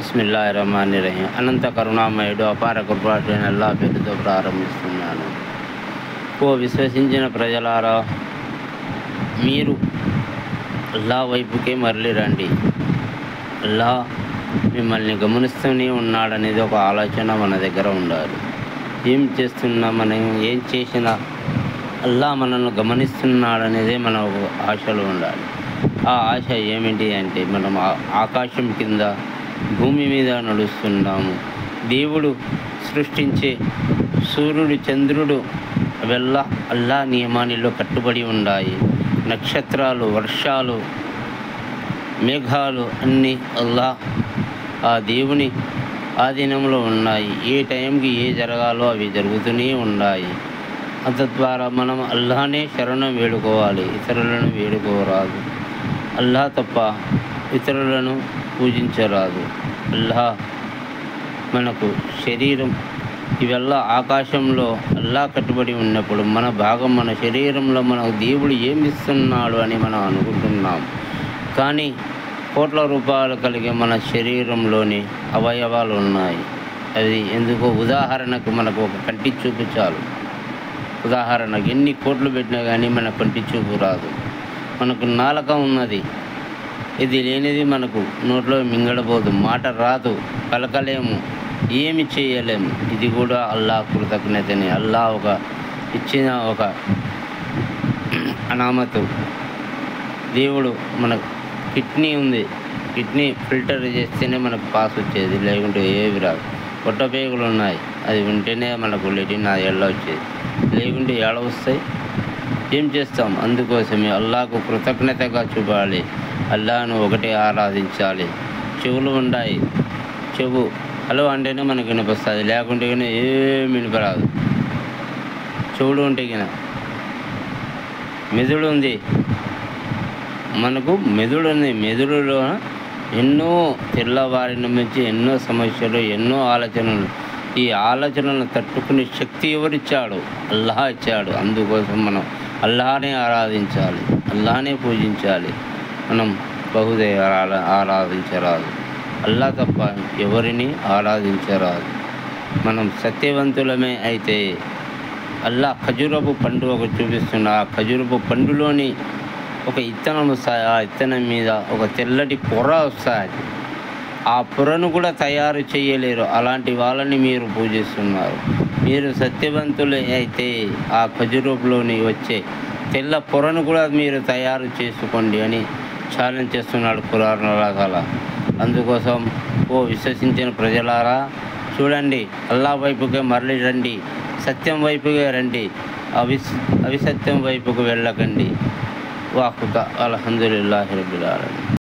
బిస్మిల్లాహిర్రహ్మానిర్రహీం. అనంత కరుణామయుడు అపార కృపాశైన అల్లా పేరుతో ప్రారంభిస్తున్నాను. ఓ విశ్వసించిన ప్రజలారా, మీరు అల్లా వైపుకే మరలి రండి. అల్లా మిమ్మల్ని గమనిస్తూనే ఉన్నాడనేది ఒక ఆలోచన మన దగ్గర ఉండాలి. ఏం చేస్తున్నా, మనం ఏం చేసినా అల్లా మనల్ని గమనిస్తున్నాడనేదే మన ఆశలు ఉండాలి. ఆ ఆశ ఏమిటి అంటే, మనం ఆకాశం కింద భూమి మీద నడుస్తున్నాము. దేవుడు సృష్టించే సూర్యుడు, చంద్రుడు అవెల్లా అల్లా నియమానిలో కట్టుబడి ఉన్నాయి. నక్షత్రాలు, వర్షాలు, మేఘాలు అన్నీ అల్లా ఆ దేవుని ఆధీనంలో ఉన్నాయి. ఏ టైంకి ఏ జరగాలో అవి జరుగుతూనే ఉన్నాయి. తద్వారా మనం అల్లానే శరణం వేడుకోవాలి, ఇతరులను వేడుకోరాదు. అల్లా తప్ప ఇతరులను పూజించరాదు. అల్లా మనకు శరీరం ఇవెల్లా ఆకాశంలో అల్లా కట్టుబడి ఉన్నప్పుడు మన భాగం, మన శరీరంలో మనకు దేవుడు ఏమి ఇస్తున్నాడు అని మనం అనుకుంటున్నాం. కానీ కోట్ల రూపాయలు కలిగే మన శరీరంలోని అవయవాలు ఉన్నాయి. అది ఎందుకో, ఉదాహరణకు మనకు ఒక కంటి చూపు చాలు. ఉదాహరణకు ఎన్ని కోట్లు పెట్టినా కానీ మన కంటి చూపు రాదు. మనకు నాలుక ఉన్నది, ఇది లేనిది మనకు నోట్లో మింగడబోదు, మాట రాదు, పలకలేము, ఏమి చేయలేము. ఇది కూడా అల్లా కృతజ్ఞతని, అల్లా ఇచ్చిన ఒక అనామతు. దేవుడు మనకు కిడ్నీ ఉంది, కిడ్నీ ఫిల్టర్ చేస్తేనే మనకు పాస్ వచ్చేది, లేకుంటే ఏవి రాదు. పొట్టపేగులు ఉన్నాయి, అది ఉంటేనే మనకు లెటిన్ ఎళ్ళ వచ్చేది, లేకుంటే ఏడ వస్తాయి. ఏం చేస్తాం? అందుకోసమే అల్లాకు కృతజ్ఞతగా చూపాలి, అల్లాను ఒకటే ఆరాధించాలి. చెవులు ఉన్నాయి, చెవు హలో అంటేనే మనకు వినిపిస్తుంది, లేకుంటే కానీ ఏమి వినిపరాదు. చెవులు ఉంటే కినా. మెదడు ఉంది, మనకు మెదడు ఉంది. మెదడులో ఎన్నో తెల్లవారిన నుంచి ఎన్నో సమస్యలు, ఎన్నో ఆలోచనలు. ఈ ఆలోచనలను తట్టుకునే శక్తి ఎవరిచ్చాడు? అల్లాహ్ ఇచ్చాడు. అందుకోసం మనం అల్లాహనే ఆరాధించాలి, అల్లాహనే పూజించాలి. మనం బహుదైవాలు ఆరాధించరాదు. అల్లా తప్ప ఎవరిని ఆరాధించరాదు. మనం సత్యవంతులమే అయితే అల్లా ఖజూరపు పండు ఒక చూపిస్తున్న, ఆ ఖజూరపు పండులోని ఒక ఇత్తనం వస్తాయి. ఆ ఇత్తనం మీద ఒక తెల్లటి పొర వస్తుంది. ఆ పొరను కూడా తయారు చేయలేరు. అలాంటి వాళ్ళని మీరు పూజిస్తున్నారు. మీరు సత్యవంతులు అయితే ఆ ఖజూరపులోని వచ్చే తెల్ల పొరను కూడా మీరు తయారు చేసుకోండి అని ఛాలెంజ్ చేస్తున్నాడు ఖురాన్ అల్లాహ్. అందుకోసం ఓ విశ్వసించిన ప్రజలారా, చూడండి, అల్లా వైపుకే మరలి రండి, సత్యం వైపుకే రండి, అవిసత్యం వైపుకు వెళ్ళకండి. వాహుక అల్హమ్దులిల్లాహి రబ్బిల్ ఆలమీన్.